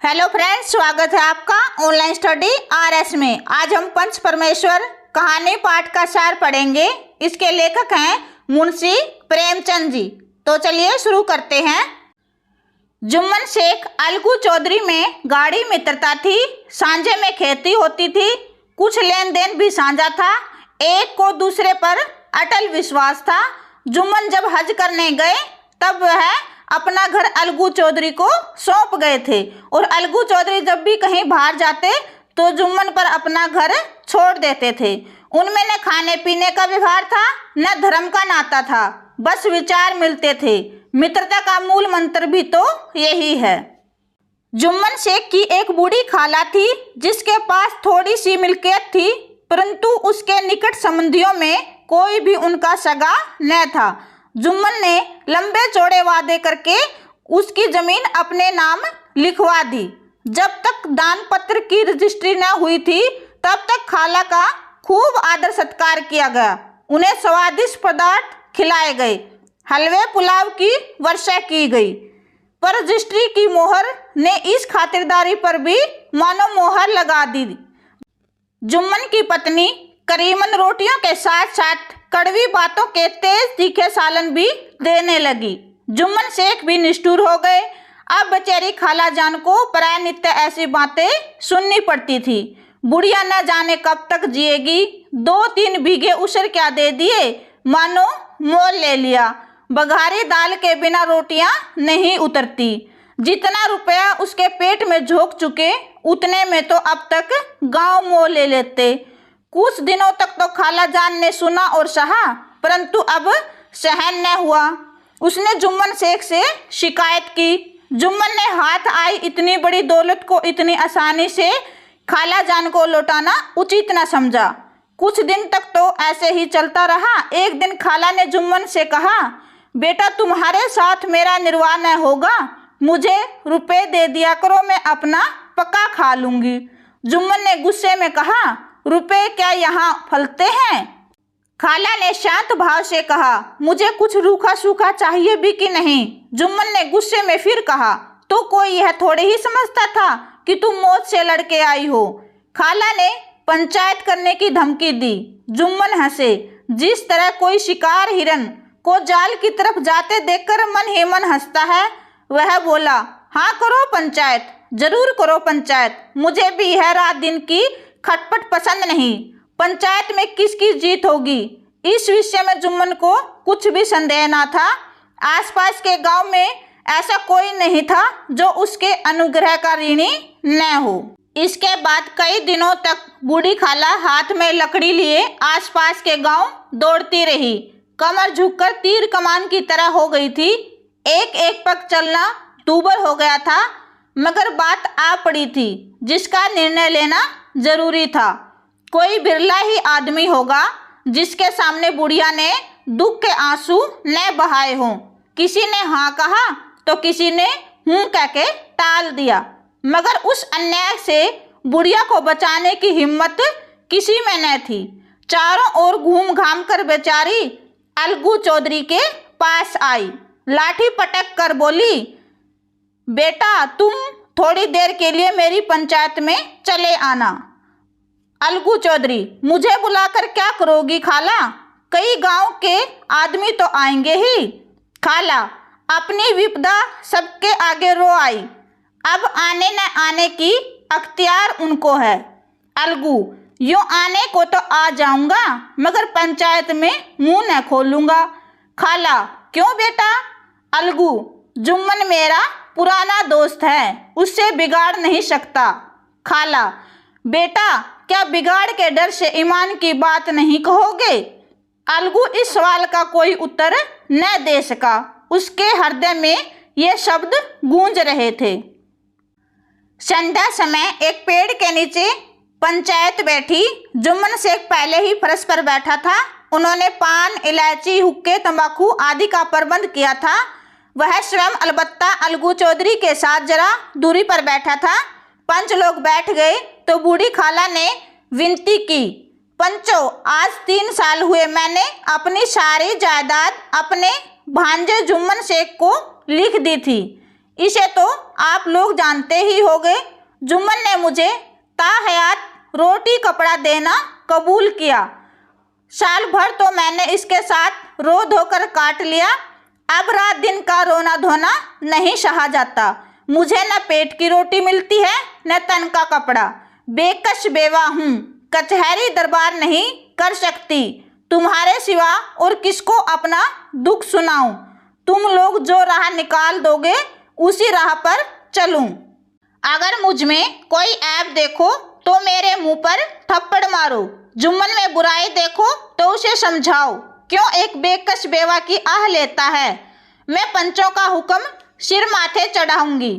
Hello friends, स्वागत है आपका ऑनलाइन स्टडी आरएस में। आज हम पंच परमेश्वर कहानी पाठ का सार पढ़ेंगे। इसके लेखक हैं मुंशी प्रेमचंद जी। तो चलिए शुरू करते हैं। जुम्मन शेख अलगू चौधरी में गाढ़ी मित्रता थी। सांझे में खेती होती थी, कुछ लेन देन भी साझा था। एक को दूसरे पर अटल विश्वास था। जुम्मन जब हज करने गए तब वह अपना घर अलगू चौधरी को सौंप गए थे और अलगू चौधरी जब भी कहीं बाहर जाते तो जुम्मन पर अपना घर छोड़ देते थे। उनमें न खाने पीने का व्यवहार था, न धर्म का नाता था, बस विचार मिलते थे। मित्रता का मूल मंत्र भी तो यही है। जुम्मन शेख की एक बूढ़ी खाला थी जिसके पास थोड़ी सी मिल्कियत थी, परंतु उसके निकट संबंधियों में कोई भी उनका सगा न था। जुम्मन ने लंबे चौड़े वादे करके उसकी जमीन अपने नाम लिखवा दी। जब तक दान पत्र की रजिस्ट्री न हुई थी तब तक खाला का खूब आदर सत्कार किया गया। उन्हें स्वादिष्ट पदार्थ खिलाए गए, हलवे पुलाव की वर्षा की गई। पर रजिस्ट्री की मोहर ने इस खातिरदारी पर भी मानो मोहर लगा दी। जुम्मन की पत्नी करीमन रोटियों के साथ साथ कड़वी बातों के तेज तीखे सालन भी देने लगी। जुम्मन शेख भी निष्ठुर हो गए। अब बेचारी खाला जान को प्राय नित्य ऐसी बातें सुननी पड़ती थी। बुढ़िया न जाने कब तक जिएगी। 2-3 बीघे उसर क्या दे दिए, मानो मोल ले लिया। बघारी दाल के बिना रोटियां नहीं उतरती। जितना रुपया उसके पेट में झोंक चुके उतने में तो अब तक गांव मोल ले लेते। कुछ दिनों तक तो खाला जान ने सुना और सहा, परंतु अब सहन न हुआ। उसने जुम्मन शेख से शिकायत की। जुम्मन ने हाथ आई इतनी बड़ी दौलत को इतनी आसानी से खाला जान को लौटाना उचित न समझा। कुछ दिन तक तो ऐसे ही चलता रहा। एक दिन खाला ने जुम्मन से कहा, बेटा तुम्हारे साथ मेरा निर्वाह न होगा, मुझे रुपए दे दिया करो, मैं अपना पका खा लूंगी। जुम्मन ने गुस्से में कहा, रुपए क्या यहाँ फलते हैं? खाला ने शांत भाव से कहा, मुझे कुछ रूखा सूखा चाहिए भी कि नहीं? जुम्मन ने गुस्से में फिर कहा, तो कोई यह थोड़े ही समझता था कि तुम मौत से लड़के आई हो। खाला ने पंचायत करने की धमकी दी। जुम्मन हंसे। जिस तरह कोई शिकार हिरन को जाल की तरफ जाते देखकर मन ही मन हंसता है, वह बोला, हाँ करो पंचायत, जरूर करो पंचायत। मुझे भी यह रात दिन की खटपट पसंद नहीं। पंचायत में किसकी जीत होगी, इस विषय में जुम्मन को कुछ भी संदेह ना था। आसपास के गांव में ऐसा कोई नहीं था जो उसके अनुग्रह का ऋणी न हो। इसके बाद कई दिनों तक बूढ़ी खाला हाथ में लकड़ी लिए आसपास के गांव दौड़ती रही। कमर झुककर तीर कमान की तरह हो गई थी। एक एक पग चलना दूभर हो गया था, मगर बात आ पड़ी थी जिसका निर्णय लेना जरूरी था। कोई बिरला ही आदमी होगा जिसके सामने बुढ़िया ने दुख के आंसू न बहाए हों। किसी ने हाँ कहा तो किसी ने हूँ कह के टाल दिया, मगर उस अन्याय से बुढ़िया को बचाने की हिम्मत किसी में न थी। चारों ओर घूम घाम कर बेचारी अलगू चौधरी के पास आई। लाठी पटक कर बोली, बेटा तुम थोड़ी देर के लिए मेरी पंचायत में चले आना। अलगू चौधरी, मुझे बुलाकर क्या करोगी खाला? कई गांव के आदमी तो आएंगे ही। खाला अपनी विपदा सबके आगे रो आई। अब आने न आने की अख्तियार उनको है। अलगू, यूं आने को तो आ जाऊंगा, मगर पंचायत में मुंह न खोलूंगा। खाला, क्यों बेटा? अलगू, जुम्मन मेरा पुराना दोस्त है, उससे बिगाड़ नहीं सकता। खाला, बेटा क्या बिगाड़ के डर से ईमान की बात नहीं कहोगे? अलगू इस सवाल का कोई उत्तर न दे सका। उसके हृदय में ये शब्द गूंज रहे थे। संध्या समय एक पेड़ के नीचे पंचायत बैठी। जुम्मन शेख पहले ही फर्श पर बैठा था। उन्होंने पान, इलायची, हुक्के, तंबाकू आदि का प्रबंध किया था। वह स्वयं अलबत्ता अलगू चौधरी के साथ जरा दूरी पर बैठा था। पंच लोग बैठ गए तो बूढ़ी खाला ने विनती की, पंचो, आज 3 साल हुए मैंने अपनी सारी जायदाद अपने भांजे जुम्मन शेख को लिख दी थी। इसे तो आप लोग जानते ही होंगे। जुम्मन ने मुझे ताहयात रोटी कपड़ा देना कबूल किया। साल भर तो मैंने इसके साथ रो धोकर काट लिया। अब रात दिन का रोना धोना नहीं सहा जाता। मुझे न पेट की रोटी मिलती है न तन का कपड़ा। बेकस बेवा हूँ, कचहरी दरबार नहीं कर सकती। तुम्हारे सिवा और किसको अपना दुख सुनाऊं। तुम लोग जो राह निकाल दोगे उसी राह पर चलूं। अगर मुझ में कोई ऐब देखो तो मेरे मुंह पर थप्पड़ मारो। जुम्मन में बुराई देखो तो उसे समझाओ। क्यों एक बेकस बेवा की आह लेता है। मैं पंचों का हुक्म सिर माथे चढ़ाऊंगी।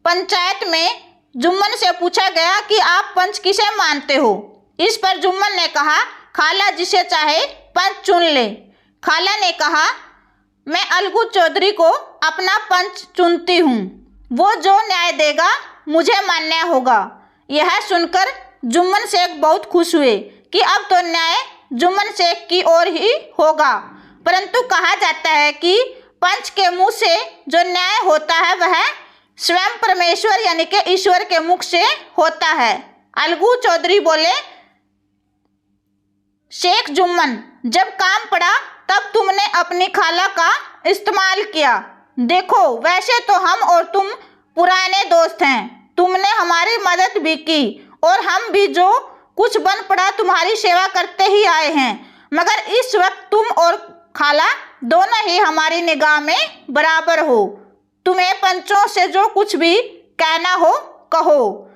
पंचायत में जुम्मन से पूछा गया कि आप पंच किसे मानते हो। इस पर जुम्मन ने कहा, खाला जिसे चाहे पंच चुन ले। खाला ने कहा, मैं अलगू चौधरी को अपना पंच चुनती हूँ। वो जो न्याय देगा मुझे मान्य होगा। यह सुनकर जुम्मन शेख बहुत खुश हुए कि अब तो न्याय जुम्मन शेख की ओर ही होगा। परंतु कहा जाता है कि पंच के मुंह से जो न्याय होता है वह स्वयं परमेश्वर यानी कि ईश्वर के मुख से होता है। अलगू चौधरी बोले, शेख जुम्मन, जब काम पड़ा तब तुमने अपनी खाला का इस्तेमाल किया। देखो वैसे तो हम और तुम पुराने दोस्त हैं। तुमने हमारी मदद भी की और हम भी जो कुछ बन पड़ा तुम्हारी सेवा करते ही आए हैं। मगर इस वक्त तुम और खाला दोनों ही हमारी निगाह में बराबर हो। तुम्हें पंचों से जो कुछ भी कहना हो कहो।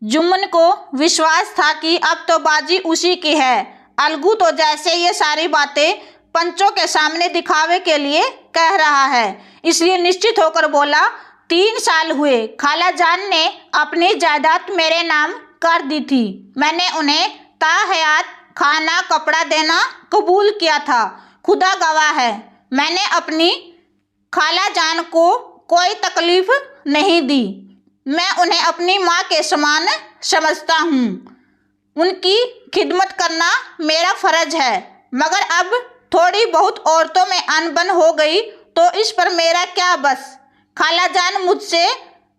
जुम्मन को विश्वास था कि अब तो बाजी उसी की है। अलगू तो जैसे ये सारी बातें पंचों के सामने दिखावे के लिए कह रहा है, इसलिए निश्चित होकर बोला, 3 साल हुए खाला जान ने अपनी जायदाद मेरे नाम कर दी थी। मैंने उन्हें ताहयात खाना कपड़ा देना कबूल किया था। खुदा गवाह है, मैंने अपनी खाला जान को कोई तकलीफ नहीं दी। मैं उन्हें अपनी माँ के समान समझता हूँ। उनकी खिदमत करना मेरा फर्ज है। मगर अब थोड़ी बहुत औरतों में अनबन हो गई तो इस पर मेरा क्या बस। खाला जान मुझसे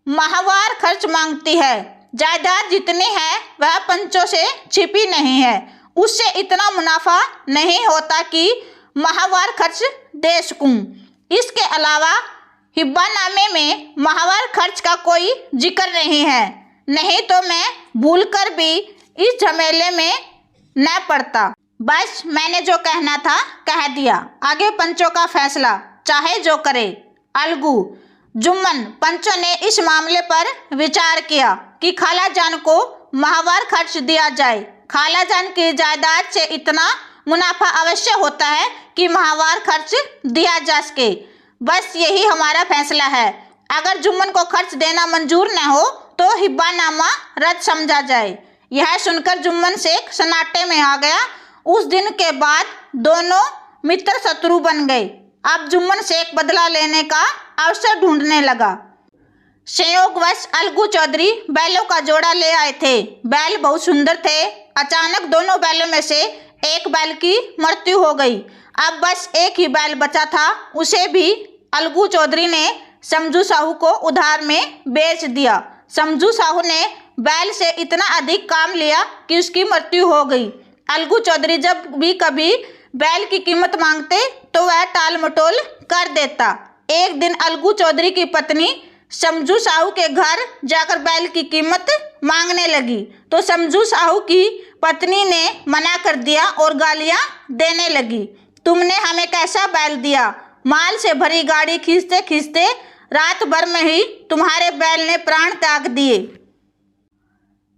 माहवार खर्च मांगती है। जायदाद जितनी है वह पंचों से छिपी नहीं है। उससे इतना मुनाफा नहीं होता कि माहवार खर्च दे सकूं। इसके अलावा हिब्बानामे में माहवार खर्च का कोई जिक्र नहीं है। नहीं तो मैं भूलकर भी इस झमेले में न पड़ता। बस मैंने जो कहना था कह दिया। आगे पंचों का फैसला, चाहे जो करे। अलगू, जुम्मन, पंचों ने इस मामले पर विचार किया कि खाला जान को माहवार खर्च दिया जाए। खाला जान की जायदाद से इतना मुनाफा अवश्य होता है कि माहवार खर्च दिया जा सके। बस यही हमारा फैसला है। अगर जुम्मन को खर्च देना मंजूर न हो तो हिब्बानामा रद्द समझा जाए। यह सुनकर जुम्मन शेख सन्नाटे में आ गया। उस दिन के बाद दोनों मित्र शत्रु बन गए। अब जुम्मन शेख बदला लेने का अवसर ढूंढने लगा। संयोगवश अलगू चौधरी बैलों का जोड़ा ले आए थे। बैल बहुत सुंदर थे। अचानक दोनों बैलों में से एक बैल की मृत्यु हो गई। अब बस एक ही बैल बचा था। उसे भी अलगू चौधरी ने समझू साहू को उधार में बेच दिया। समझू साहू ने बैल से इतना अधिक काम लिया कि उसकी मृत्यु हो गई। अलगू चौधरी जब भी कभी बैल की कीमत मांगते तो वह टाल मटोल कर देता। एक दिन अलगू चौधरी की पत्नी समझू साहू के घर जाकर बैल की कीमत मांगने लगी तो समझू साहू की पत्नी ने मना कर दिया और गालियां देने लगी। तुमने हमें कैसा बैल दिया। माल से भरी गाड़ी खींचते खींचते रात भर में ही तुम्हारे बैल ने प्राण त्याग दिए।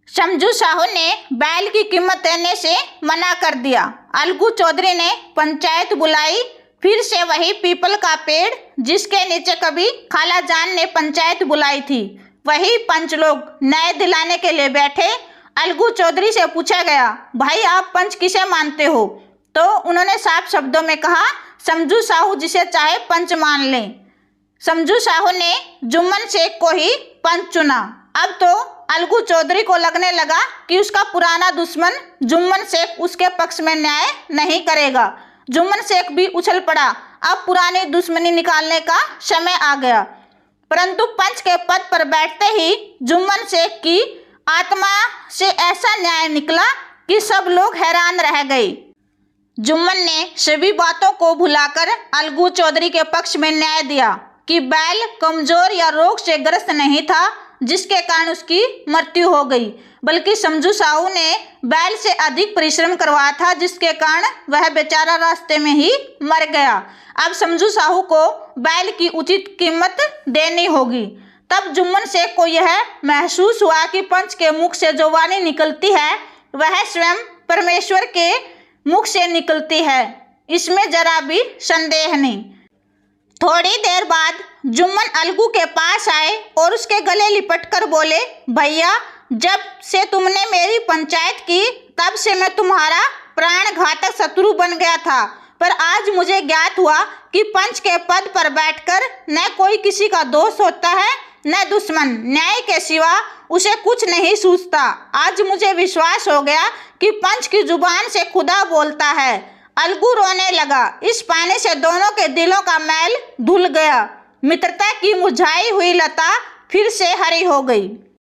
समझू साहू ने बैल की कीमत देने से मना कर दिया। अलगू चौधरी ने पंचायत बुलाई। फिर से वही पीपल का पेड़ जिसके नीचे कभी खाला जान ने पंचायत बुलाई थी, वही पंच लोग न्याय दिलाने के लिए बैठे। अलगू चौधरी से पूछा गया, भाई आप पंच किसे मानते हो? तो उन्होंने साफ शब्दों में कहा, समझू साहू जिसे चाहे पंच मान लें। समझू साहू ने जुम्मन शेख को ही पंच चुना। अब तो अलगू चौधरी को लगने लगा कि उसका पुराना दुश्मन जुम्मन शेख उसके पक्ष में न्याय नहीं करेगा। जुम्मन शेख भी उछल पड़ा। अब पुरानी दुश्मनी निकालने का समय आ गया। परंतु पंच के पद पर बैठते ही जुम्मन शेख की आत्मा से ऐसा न्याय निकला कि सब लोग हैरान रह गए। जुम्मन ने सभी बातों को भुलाकर अलगू चौधरी के पक्ष में न्याय दिया कि बैल कमजोर या रोग से ग्रस्त नहीं था जिसके कारण उसकी मृत्यु हो गई, बल्कि समझू साहू ने बैल से अधिक परिश्रम करवाया था जिसके कारण वह बेचारा रास्ते में ही मर गया। अब समझू साहू को बैल की उचित कीमत देनी होगी। तब जुम्मन शेख को यह महसूस हुआ कि पंच के मुख से जो वाणी निकलती है वह स्वयं परमेश्वर के मुख से निकलती है, इसमें जरा भी संदेह नहीं। थोड़ी देर बाद जुम्मन अलगू के पास आए और उसके गले लिपटकर बोले, भैया, जब से तुमने मेरी पंचायत की तब से मैं तुम्हारा प्राण घातक शत्रु बन गया था, पर आज मुझे ज्ञात हुआ कि पंच के पद पर बैठकर न कोई किसी का दोस्त होता है न दुश्मन, न्याय के सिवा उसे कुछ नहीं सूझता। आज मुझे विश्वास हो गया कि पंच की जुबान से खुदा बोलता है। अलगू रोने लगा। इस पाने से दोनों के दिलों का मैल धुल गया। मित्रता की मुरझाई हुई लता फिर से हरी हो गई।